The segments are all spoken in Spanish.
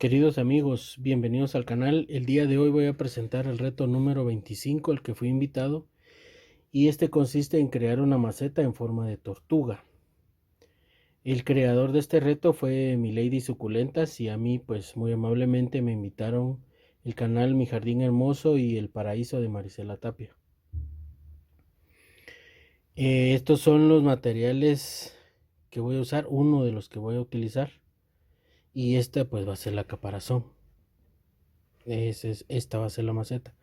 Queridos amigos, bienvenidos al canal. El día de hoy voy a presentar el reto número 25 al que fui invitado, y este consiste en crear una maceta en forma de tortuga. El creador de este reto fue Milady Suculentas, y a mí pues muy amablemente me invitaron el canal Mi Jardín Hermoso y El Paraíso de Marisela Tapia. Estos son los materiales que voy a usar, uno de los que voy a utilizar, y esta pues va a ser la caparazón. Esta va a ser la maceta.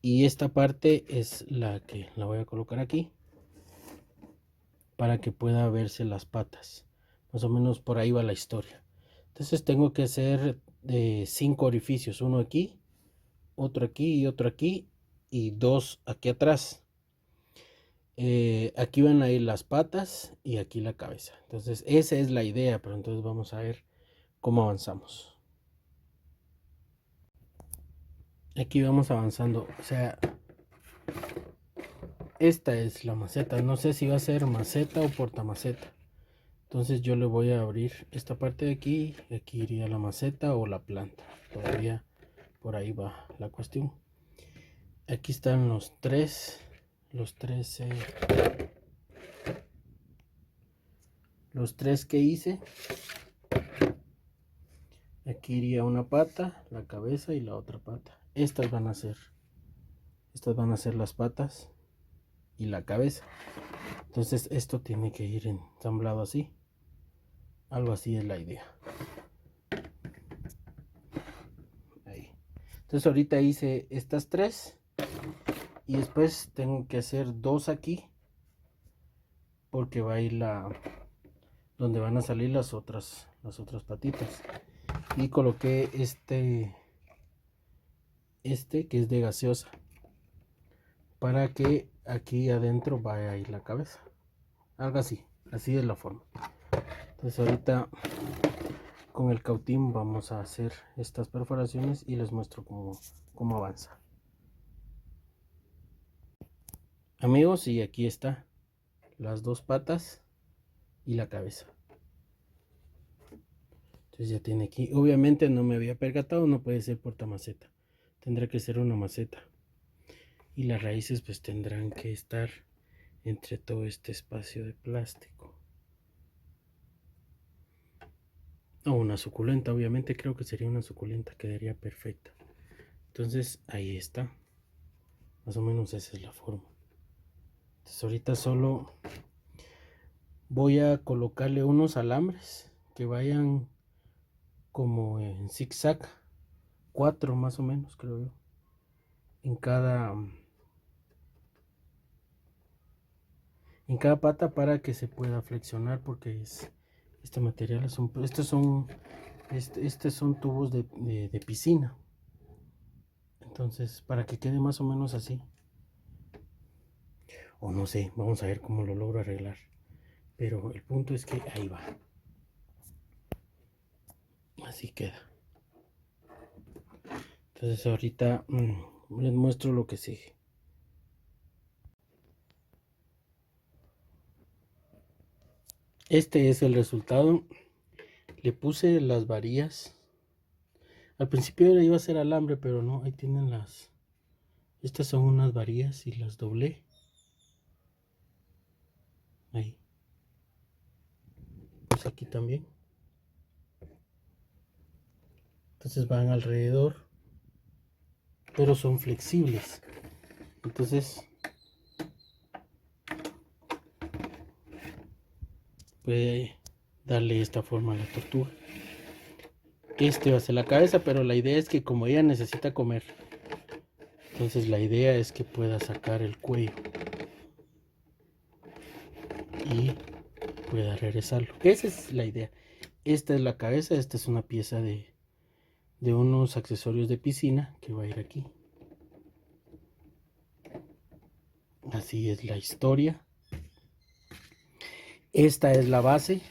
Y esta parte es la que la voy a colocar aquí para que pueda verse las patas. Más o menos por ahí va la historia. Entonces tengo que hacer 5 orificios, uno aquí, otro aquí y otro aquí, y 2 aquí atrás. Aquí van a ir las patas y aquí la cabeza. Entonces esa es la idea, pero entonces vamos a ver cómo avanzamos. Aquí vamos avanzando, o sea, esta es la maceta. No sé si va a ser maceta o portamaceta. Entonces yo le voy a abrir esta parte de aquí. Aquí iría la maceta o la planta. Todavía por ahí va la cuestión. Aquí están los tres que hice. Aquí iría una pata, la cabeza y la otra pata. Estas van a ser las patas y la cabeza. Entonces esto tiene que ir ensamblado así. Algo así es la idea. Ahí. Entonces ahorita hice estas 3 y después tengo que hacer 2 aquí, porque va a ir donde van a salir las otras patitas. Y coloqué este que es de gaseosa, para que aquí adentro vaya a ir la cabeza. Algo así es la forma. Entonces ahorita con el cautín vamos a hacer estas perforaciones y les muestro cómo avanza. Amigos, y aquí está las 2 patas y la cabeza. Entonces ya tiene aquí. Obviamente no me había percatado, no puede ser portamaceta. Tendrá que ser una maceta. Y las raíces pues tendrán que estar entre todo este espacio de plástico. O una suculenta, obviamente creo que sería una suculenta, quedaría perfecta. Entonces ahí está. Más o menos esa es la forma. Entonces ahorita solo voy a colocarle unos alambres que vayan como en zigzag, 4 más o menos creo yo, en cada pata, para que se pueda flexionar, porque este material estos son tubos de piscina. Entonces para que quede más o menos así, o no sé, vamos a ver cómo lo logro arreglar, pero el punto es que ahí va, así queda. Entonces ahorita les muestro lo que sigue. Este es el resultado. Le puse las varillas. Al principio iba a ser alambre, pero no, ahí tienen estas son unas varillas y las doblé. Ahí. Pues aquí también. Entonces van alrededor, pero son flexibles. Entonces puede darle esta forma a la tortuga. Este va a ser la cabeza, pero la idea es que como ella necesita comer, entonces la idea es que pueda sacar el cuello y pueda regresarlo. Esa es la idea. Esta es la cabeza. Esta es una pieza de unos accesorios de piscina que va a ir aquí. Así es la historia. Esta es la base.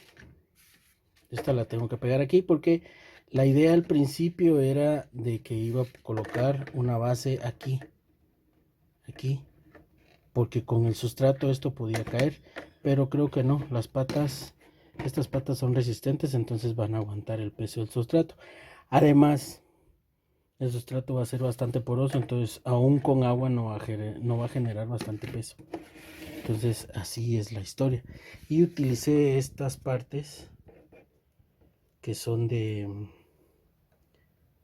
Esta la tengo que pegar aquí porque la idea al principio era de que iba a colocar una base aquí, porque con el sustrato esto podía caer, pero creo que no. Estas patas son resistentes, entonces van a aguantar el peso del sustrato. Además, el sustrato va a ser bastante poroso, entonces aún con agua no va a generar bastante peso. Entonces así es la historia. Y utilicé estas partes que son de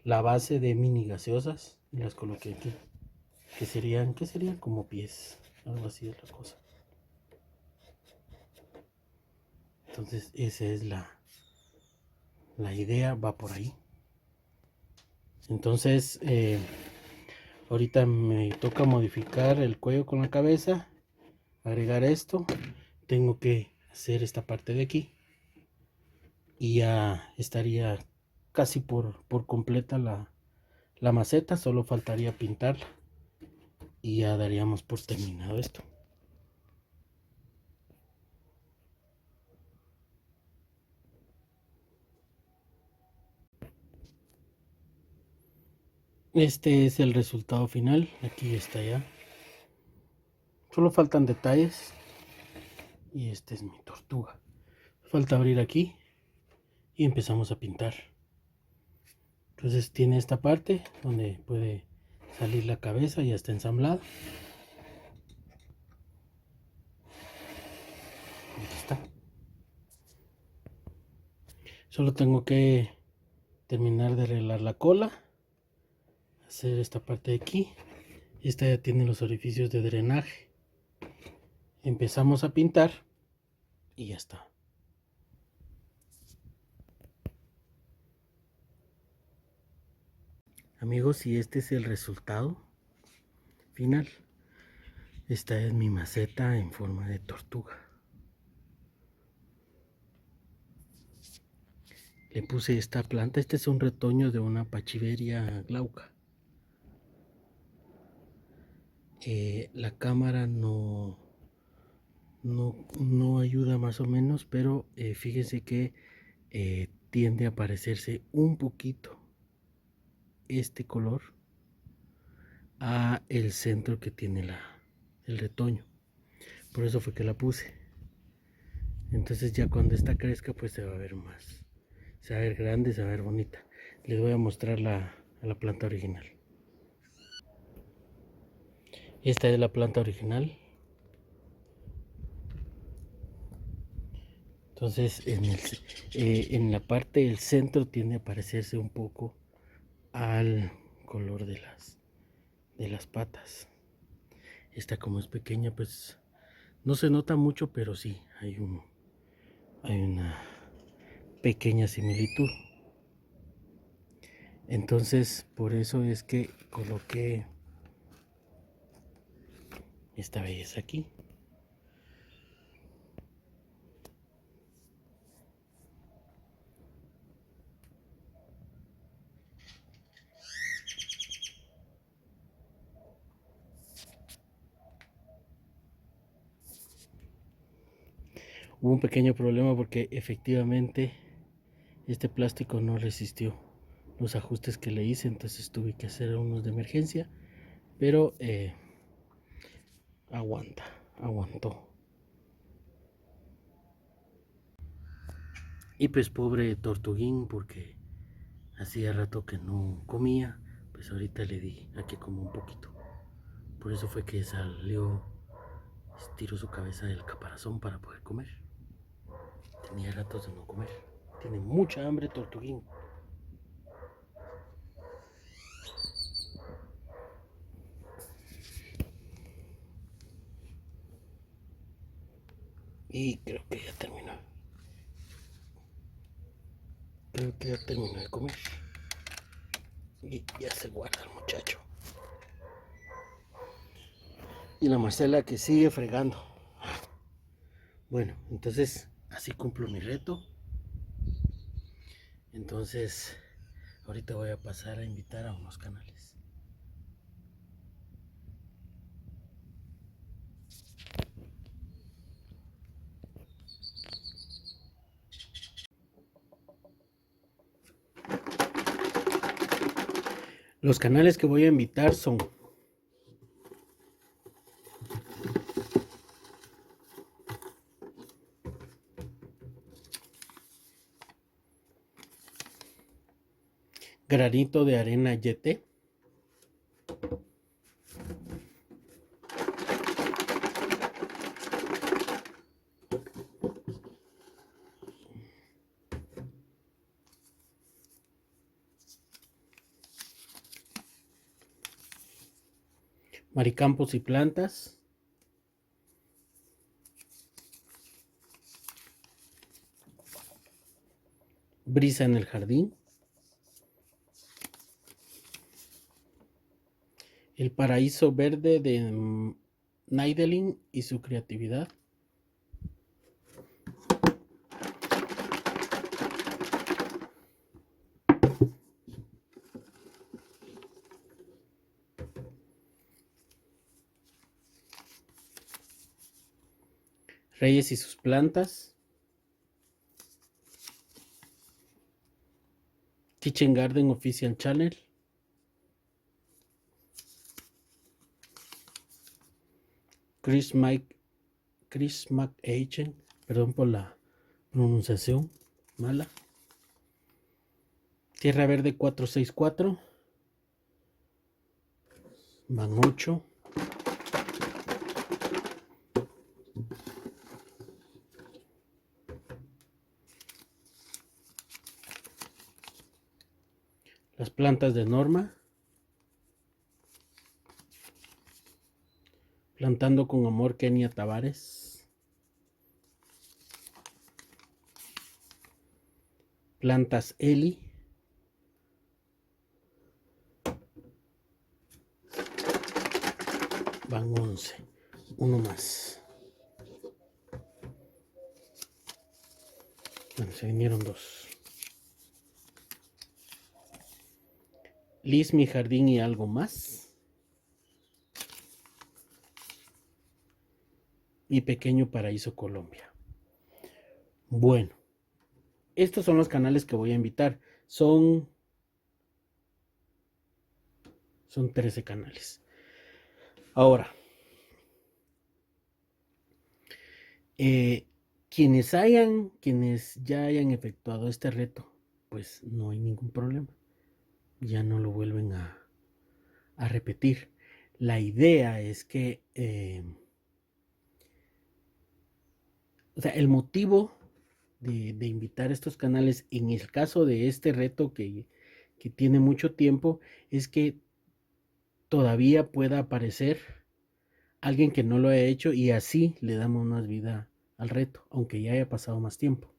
la base de mini gaseosas y las coloqué aquí. Que serían como pies, algo así es la cosa. Entonces esa es la idea, va por ahí. Entonces ahorita me toca modificar el cuello con la cabeza, agregar esto. Tengo que hacer esta parte de aquí y ya estaría casi por completa la maceta. Solo faltaría pintarla y ya daríamos por terminado esto. Este es el resultado final. Aquí está ya. Solo faltan detalles. Y este es mi tortuga. Falta abrir aquí y empezamos a pintar. Entonces tiene esta parte donde puede salir la cabeza, ya está ensamblada. Aquí está. Solo tengo que terminar de arreglar la cola, hacer esta parte de aquí. Esta ya tiene los orificios de drenaje. Empezamos a pintar y ya está. Amigos, y este es el resultado final. Esta es mi maceta en forma de tortuga. Le puse esta planta. Este es un retoño de una Pachiveria glauca. La cámara no ayuda más o menos, pero fíjense que tiende a parecerse un poquito este color a el centro que tiene el retoño. Por eso fue que la puse. Entonces ya cuando esta crezca pues se va a ver más, se va a ver grande, se va a ver bonita. Les voy a mostrar a la planta original. Esta es la planta original. Entonces en la parte del centro tiende a parecerse un poco al color de las patas. Esta como es pequeña pues no se nota mucho, pero sí hay una pequeña similitud. Entonces por eso es que coloqué esta belleza aquí. Hubo un pequeño problema porque efectivamente este plástico no resistió los ajustes que le hice, entonces tuve que hacer unos de emergencia, pero aguantó. Y pues pobre tortuguín, porque hacía rato que no comía, pues ahorita le di a que coma un poquito. Por eso fue que salió, estiró su cabeza del caparazón para poder comer. Tenía ratos de no comer. Tiene mucha hambre tortuguín. Y creo que ya terminó. Creo que ya terminó de comer. Y ya se guarda el muchacho. Y la Marcela que sigue fregando. Bueno, entonces así cumplo mi reto. Entonces ahorita voy a pasar a invitar a unos canales. Los canales que voy a invitar son granito de arena YT. Maricampos y plantas. Brisa en el jardín. El paraíso verde de Naidelin y su creatividad. Reyes y sus plantas. Kitchen Garden Official Channel. Chris McAchen, perdón por la pronunciación mala. Tierra Verde 464. Van 8. Las plantas de Norma. Plantando con amor, Kenia Tavares. Plantas Eli. Van 11. Uno más. Bueno, se vinieron 2. Liz, mi jardín y algo más. Mi pequeño paraíso Colombia. Bueno, estos son los canales que voy a invitar. Son 13 canales. Ahora, quienes ya hayan efectuado este reto, pues no hay ningún problema. Ya no lo vuelven a repetir. La idea es que, o sea, el motivo de invitar estos canales, en el caso de este reto que tiene mucho tiempo, es que todavía pueda aparecer alguien que no lo haya hecho y así le damos más vida al reto, aunque ya haya pasado más tiempo.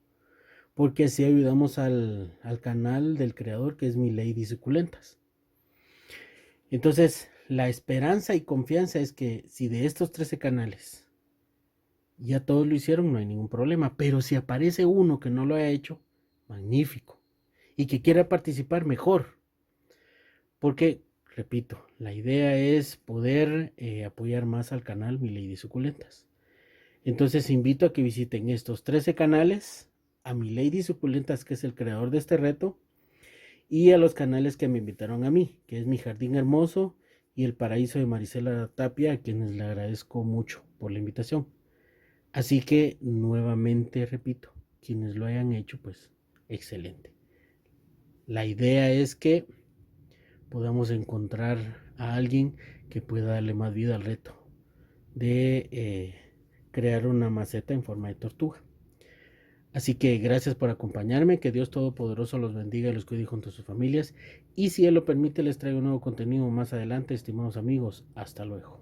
Porque así ayudamos al canal del creador, que es Milady Suculentas. Entonces, la esperanza y confianza es que si de estos 13 canales ya todos lo hicieron, no hay ningún problema. Pero si aparece uno que no lo haya hecho, magnífico. Y que quiera participar, mejor. Porque, repito, la idea es poder apoyar más al canal Milady Suculentas. Entonces invito a que visiten estos 13 canales, a Milady Suculentas, que es el creador de este reto, y a los canales que me invitaron a mí, que es Mi Jardín Hermoso y El Paraíso de Marisela Tapia, a quienes le agradezco mucho por la invitación. Así que nuevamente repito, quienes lo hayan hecho, pues excelente. La idea es que podamos encontrar a alguien que pueda darle más vida al reto de crear una maceta en forma de tortuga. Así que gracias por acompañarme, que Dios Todopoderoso los bendiga y los cuide junto a sus familias, y si Él lo permite les traigo un nuevo contenido más adelante, estimados amigos. Hasta luego.